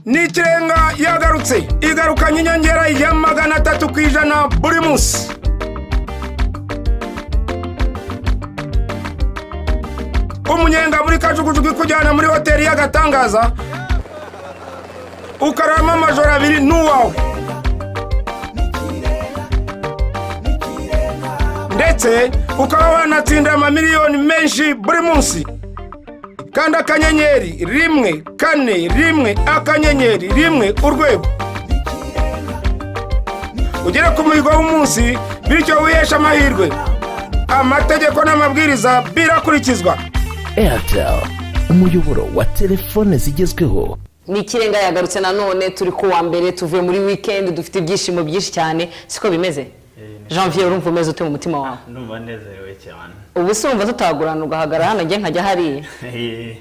n'ikirenga yagarutse igarukanye inyongera ya 300% buri munsi. Umunyenga muri kajugujugu kujyana muri hoteli y'agatangaza ukarama amajoro 2 n'uwawe, ndetse ukaba wanatsinda amamiliyoni menshi buri munsi. Kandi akanyenyeri 141 akanyenyeri 1 urwego ugere ku muhigo w'umunsi, bityo wihesha amahirwe. Amategeko n'amabwiriza birakurikizwa. Airtel, umuyoboro wa telefone zigezweho. N'ikirenga yagarutse nanone turi ku wa mbere, tuvuye muri weekend, dufite ibyishimo byinshi cyane. Siko bimeze? Janvier, urumva umeze ute mu mutima wawe? Ndumva nezerewe cyane. Ubu se umva tutagurana ugahagara hano ngiye nkajya hari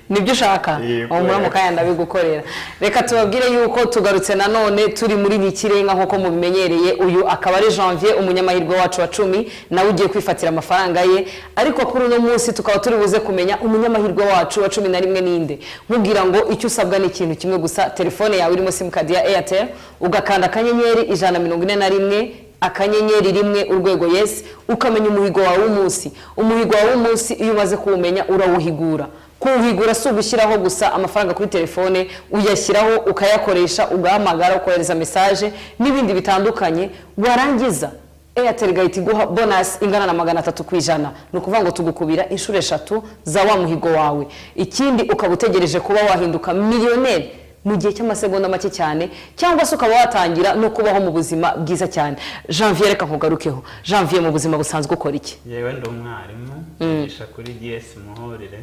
nibyo ushaka umura mu kanya ndabigukorera. Reka tubabwire yuko tugarutse nanone turi muri n'ikirenga nkuko mubimenyereye. Uyu akaba ari Janvier, umunyamahirwe wacu wa 10, nawe ugiye kwifatira amafaranga ye. Ariko kuri uno munsi tukaba turi buze kumenya umunyamahirwe wacu wa 11 ninde. Nkubwira ngo icyo usabwa ni ikintu kimwe gusa, telefone yawe irimo sim card ya Airtel, ugakanda akanyenyeri 141 akanyenyeri 1 urwego yes, ukamenya umuhigo wawe w'umunsi. Umuhigo wawe w'umunsi iyo umaze kuwumenya urawuhigura. Kuwuhigura si ugushyiraho gusa amafaranga kuri telefone, uyashyiraho ukayakoresha, ugahamagara, ukohereza message n'ibindi bitandukanye. Warangiza Airtel gahita iguha bonus ingana na 300%. Nukuvuga ngo tugukubira inshuro 3 za wa muhigo wawe. Ikindi ukabutegereje kuba wahinduka miliyoneri mu gihe cy'amasegonda make cyane, cyangwa se ukaba watangira no kubaho mu buzima bwiza cyane. Janvier, reka nkugarukeho. Janvier, mu buzima busanzwe ukora iki? Yewe ndi umwarimu, nigisha kuri DS Muhorere,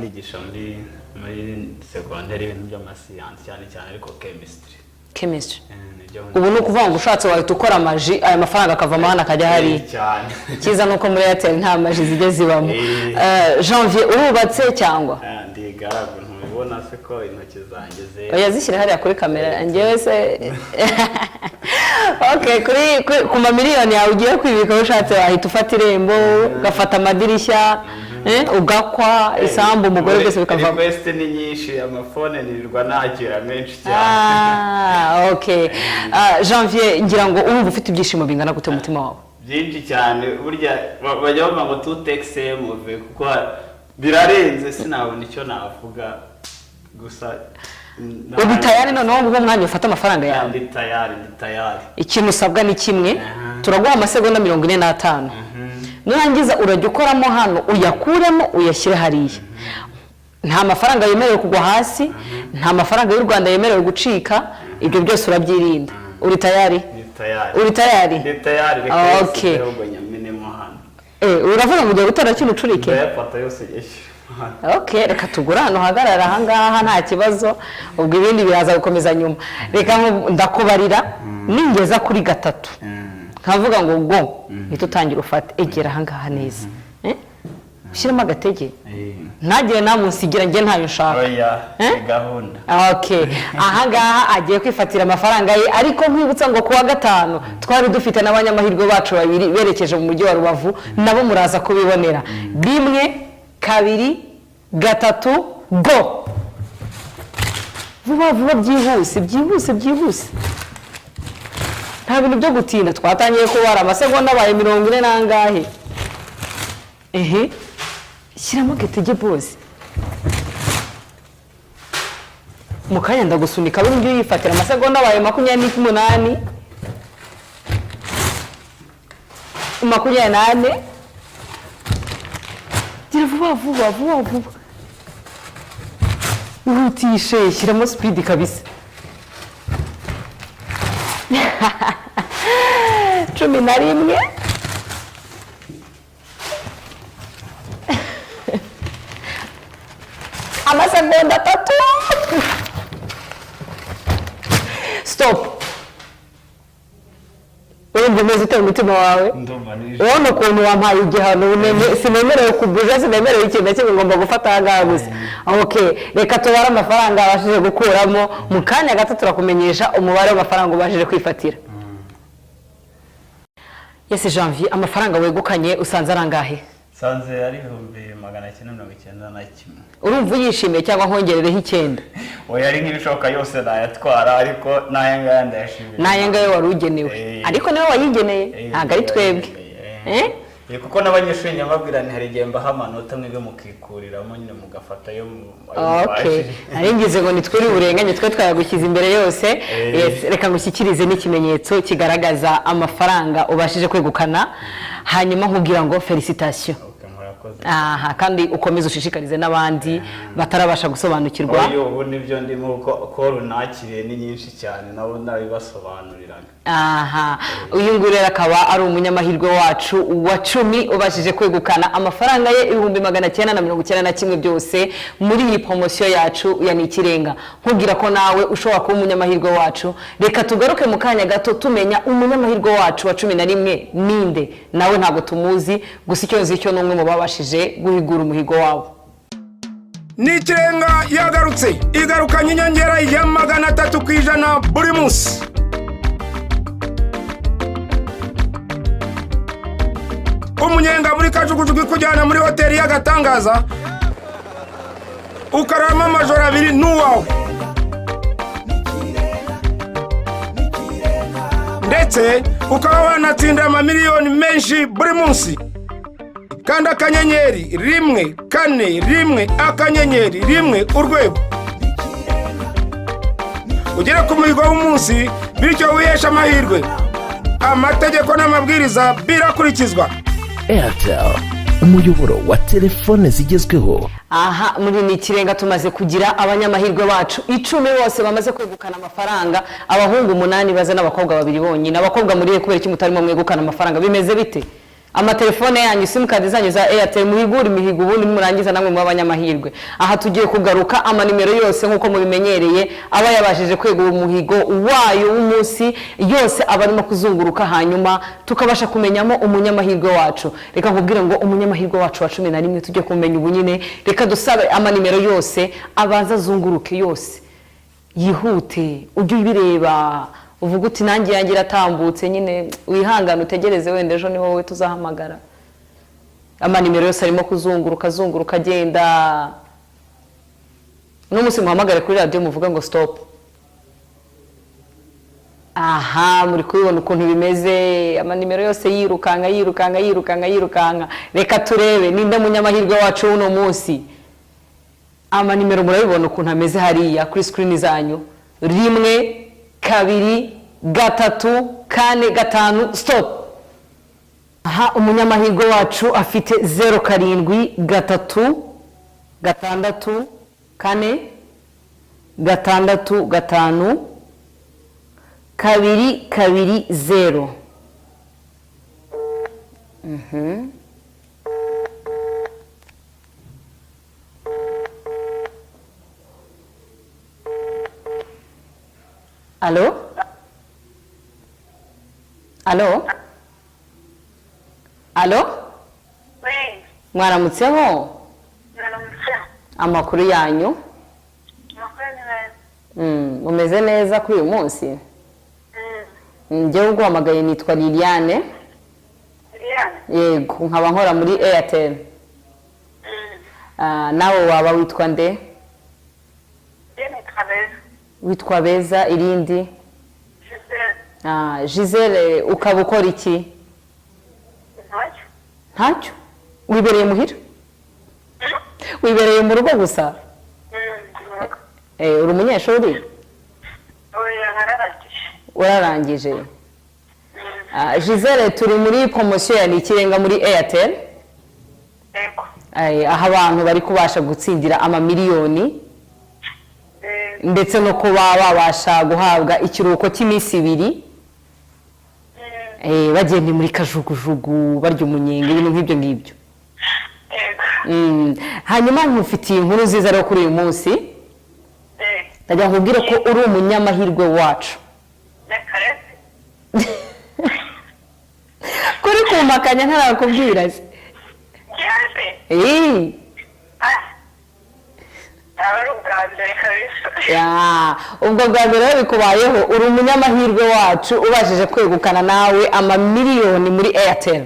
nigisha muri secondary ibintu by'amasiyansi cyane ariko chemistry. Ubu ni ukuvuga ngo ushatse wahita ukora amaji, aya mafaranga akavamo hano akajya hari cyane. Kiza nuko muri Airtel nta maji zigeze zibamo. Janvier, urubatse cyangwa? Ndigaragu ntubibona se ko intoki zanjye ze. Yazishyira hariya kuri kamera njyewe se. Okay, ku mamiliyoni yawe ugiye kwibika ushatse wahita ufata irembo, ugafata amadirishya, ugakwa isambu umugore byose bikavamo. Request ni nyinshi, amafone nirirwa nakira menshi cyane. Okay. Janvier, ngira ngo urumva ufite ibyishimo bingana gute mu mutima wawe? Byinshi cyane, burya bajya bavuga ngo tutexem kuko birarenze, sinabona icyo navuga gusa. Ubu tayari noneho ubwo mwanya ufata amafaranga yawe. Ndi tayari. Ikintu usabwa ni kimwe, turaguha amasegonda 45. Nurangiza urajya ukoramo hano, uyakuremo uyashyire hariya. Nta mafaranga yemerewe kugwa hasi, nta mafaranga y'u Rwanda yemerewe gucika, ibyo byose urabyirinda. Uri tayari? Uri tayari? Ndi tayari. Okay. Uravuga ngo ugiye gutora kintu ucurike? Ndayafata yose yeshyira. Okay, reka tugura hano hagarara aha ngaha nta kibazo, ubwo ibindi biraza gukomeza nyuma. Reka ndakubarira ningeza kuri 3. Nkavuga ngo go nitutangira ufate egera aha ngaha neza. Ushyiramo agatege. Ntagire namunsigira nge ntayo nshaka. Oya, gahunda. Okay. Aha ngaha agiye kwifatira amafaranga ye, ariko nkwibutsa ngo kuwa 5 twari dufite n'abanyamahirwe bacu 2 berekeje mu mujyi wa Rubavu, nabo muraza kubibonera. 1 2 3 go. Vuba byihuse. Nta bintu byo gutinda, twatangiye kubara amasegonda abaye 40 nangahe. Shyiramo gatege boss. Mukanya ndagusunika bindi yifatira amasegonda abaye 28. 28. Gira vuba. Uhutishe, shyiramo speed kabisa. 11. Amasegonda 3. Stop. Urumva umeze ute umutima wawe? Ndumva nije. Ubona ukuntu wampaye igihano, sinemerewe kuguza, sinemerewe ikintu kimwe, ngomba gufata ahangaha gusa. Okay, reka tubare amafaranga abashije gukuramo, mu kanya gato turakumenyesha umubare w'amafaranga ubashije kwifatira. Yes Janvier, amafaranga wegukanye usanze arangahe? sanze ari 1991. urumva uyishimiye cyangwa nkongerereho 9? Oya ari nk'ibishoboka yose nayatwara ariko nayanga ndayashimira. Nayanga yo warugenewe. Ariko nawe wayigeneye ntago ari twebwe. Kuko n'abanyeshuri nyababwirani hari igihe mbaha amanota mwebwe mukikuriramo nyine mugafata yo. Okay. Aringize ngo nitwiri uburenganye twe twayagukiza imbere yose. Yes, reka ngushyikirize n'ikimenyetso kigaragaza amafaranga ubashije kwegukana. Hanyuma nkubwira ngo felicitation. Aha kandi ukomeze ushishikarize n'abandi batarabasha gusobanukirwa. Oyo ubu nibyo ndimo ko runakiriye ni nyinshi cyane nabo nabibasobanuriraga. Aha uyu ngurera akaba ari umunyamahirwe wacu wa 10 ubashije kwegukana amafaranga ye 1991 byose muri iyi promotion yacu ya Nikirenga. Nkubwira ko nawe ushobora kuba umunyamahirwe wacu. Reka tugaruke mu kanya gato tumenya umunyamahirwe wacu wa 11 ninde. Nawe ntago tumuzi gusa icyo nzi cyo n'umwe mu babashije guhigura umuhigo wabo. Nikirenga yagarutse igarukanye inyongera ya 300% buri munsi. Umunyenga muri kajugujugu kujyana muri hoteli y'agatangaza ukarama amajoro 2 n'uwawe, ndetse ukaba wanatsinda amamiliyoni menshi buri munsi. Kandi akanyenyeri 141 akanyenyeri 1 urwego ugere ku muhigo w'umunsi, bityo wihesha amahirwe. Amategeko n'amabwiriza birakurikizwa. Airtel, umuyoboro wa telefone zigezweho. Aha muri Nikirenga tumaze kugira abanyamahirwe bacu 10 bose bamaze kwegukana amafaranga. Abahungu 8 baza n'abakobwa 2 bonyine. Abakobwa muri kubera iki mutarimo mwegukana amafaranga bimeze bite? Amatelefone yanyu simukadi zanyu za Airtel muhigura imihigo ubundi murangiza namwe mu abanyamahirwe. Aha tugiye kugaruka amanimero yose nkuko mubimenyereye aba yabashije kwegura umuhigo wayo w'umunsi yose abarimo kuzunguruka, hanyuma tukabasha kumenyamo umunyamahirwe wacu. Reka nkubwire ngo umunyamahirwe wacu wa 11 tujye kumenya ubunyine. Reka dusabe amanimero yose abanza zunguruke yose yihute ujye ubireba uvuga uti nanjye yangira atambutse nyine wihangana utegereze wenda ejo ni wowe tuzahamagara. Amanimero yose arimo kuzunguruka agenda. N'umunsi muhamagare kuri radio muvuga ngo stop. Aha muri kubibona ukuntu bimeze, amanimero yose yirukanga. Reka turebe ninde munyamahirwe wacu uno munsi. Amanimero murabibona ukuntu ameze hariya kuri screen zanyu. 1 2 3 4 5 stop. Aha umunyamahirwe wacu afite 0 7 3 6 4 6 5 2 2 0. Allo? Allo? Allo? Oui. Mwaramutseho? Mwaramutse. Amakuru yanyu? Umeze neza kuri uyu munsi? Njyewe uguhamagaye nitwa Liliane. Yego, nkaba nkora muri Airtel. Nawe waba witwa nde? Witwa Beza irindi? Giselle, ukaba ukora iki? Ntacyo? Wibereye muhira? Wibereye mu rugo gusa? Uri umunyeshuri? Urarangije? Giselle, turi muri promotion ya Nikirenga muri Airtel. Aha abantu bari kubasha gutsindira amamiliyoni ndetse no kuba babasha guhabwa ikiruhuko cy'iminsi 2 bagende muri kajugujugu barya umunyenga ibintu nk'ibyo ngibyo. Hanyuma nkufitiye inkuru nziza rero kuri uyu munsi. Ndajya nkubwire ko uri umunyamahirwe wacu. Kuri kumakanya ntarakubwira se. Ubwo bwa mbere bikubayeho uri umunyamahirwe wacu ubashije kwegukana nawe amamiliyoni muri Airtel.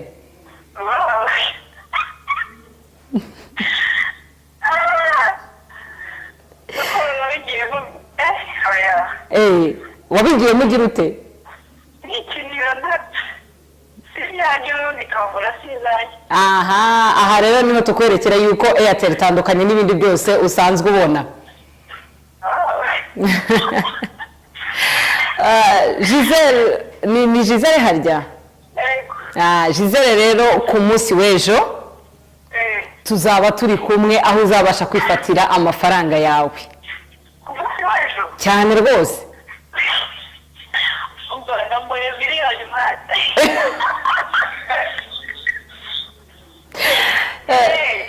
wabigiye mugira ute? Ikinira ntabyo. Sinyanyo nikavura sizanye. Aha rero niho tukwerekera yuko Airtel itandukanye n'ibindi byose usanzwe ubona. Giselle ni Giselle harya? Giselle rero ku munsi w'ejo tuzaba turi kumwe aho uzabasha kwifatira amafaranga yawe. Ku munsi w'ejo? Cyane rwose.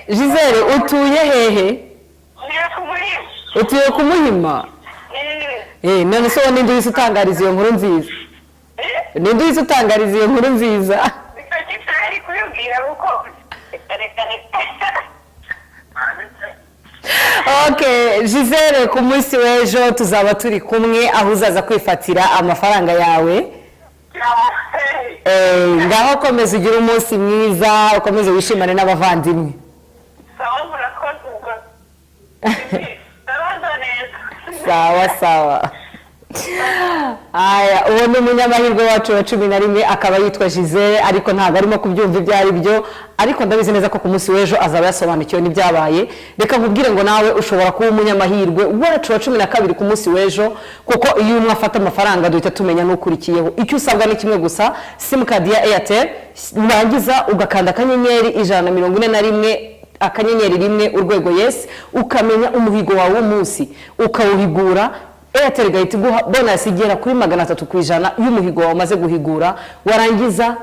Giselle utuye hehe? Utuye ku Muhima? None se ninde wese utangariza iyo nkuru nziza? Ninde wese utangariza iyo nkuru nziza? Okay, Giselle ku munsi w'ejo tuzaba turi kumwe aho uzaza kwifatira amafaranga yawe. Ngaho komeza ugire umunsi mwiza, ukomeze wishimane n'abavandimwe. Sawa. Uwo ni umunyamahirwe wacu wa 11 akaba yitwa Giselle, ariko ntabwo arimo kubyumva ibyo ari byo, ariko ndabizi neza ko ku munsi w'ejo azaba yasobanukiwe n'ibyabaye. Reka nkubwire ngo nawe ushobora kuba umunyamahirwe wacu wa 12 ku munsi w'ejo, kuko iyo umwe afata amafaranga duhita tumenya n'ukurikiyeho. Icyo usabwa ni kimwe gusa, SIM-card ya Airtel, urangiza ugakanda akanyenyeri 141 akanyenyeri 1 urwego yes, ukamenya umuhigo wawe w'umunsi ukawuhigura. Airtel gahita iguha bonus igera kuri 300% y'umuhigo wawe umaze guhigura, warangiza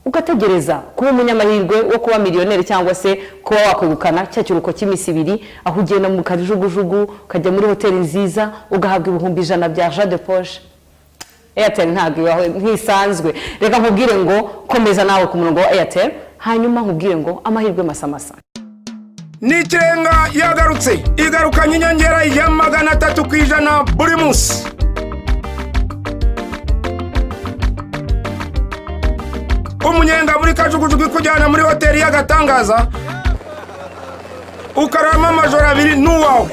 ugategereza kuba umunyamahirwe wo kuba miliyoneri cyangwa se kuba wakwegukana cya kiruko cy'imisi 2 aho ugenda mu karijugujugu ukajya muri hoteli nziza ugahabwa 100 bya Jean de Poche. Airtel ntabwo ntisanzwe. Reka nkubwire ngo komeza nawe ku murongo wa Airtel, hanyuma nkubwire ngo amahirwe masamasa. N'ikirenga yagarutse igarukanye inyongera ya 300% buri munsi. Umunyenga buri kajugujugu kujyana muri hoteli y'agatangaza ukarama amajoro 2 n'uwawe,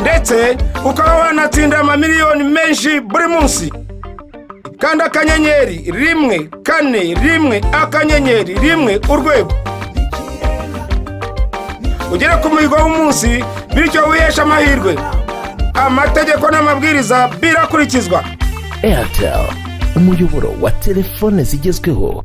ndetse ukaba wanatsinda amamiliyoni menshi buri munsi. Kanda akanyenyeri 141 akanyenyeri 1 urwego ugere ku muhigo w'umunsi, bityo wihesha amahirwe. Amategeko n'amabwiriza birakurikizwa. Airtel, umuyoboro wa telefone zigezweho.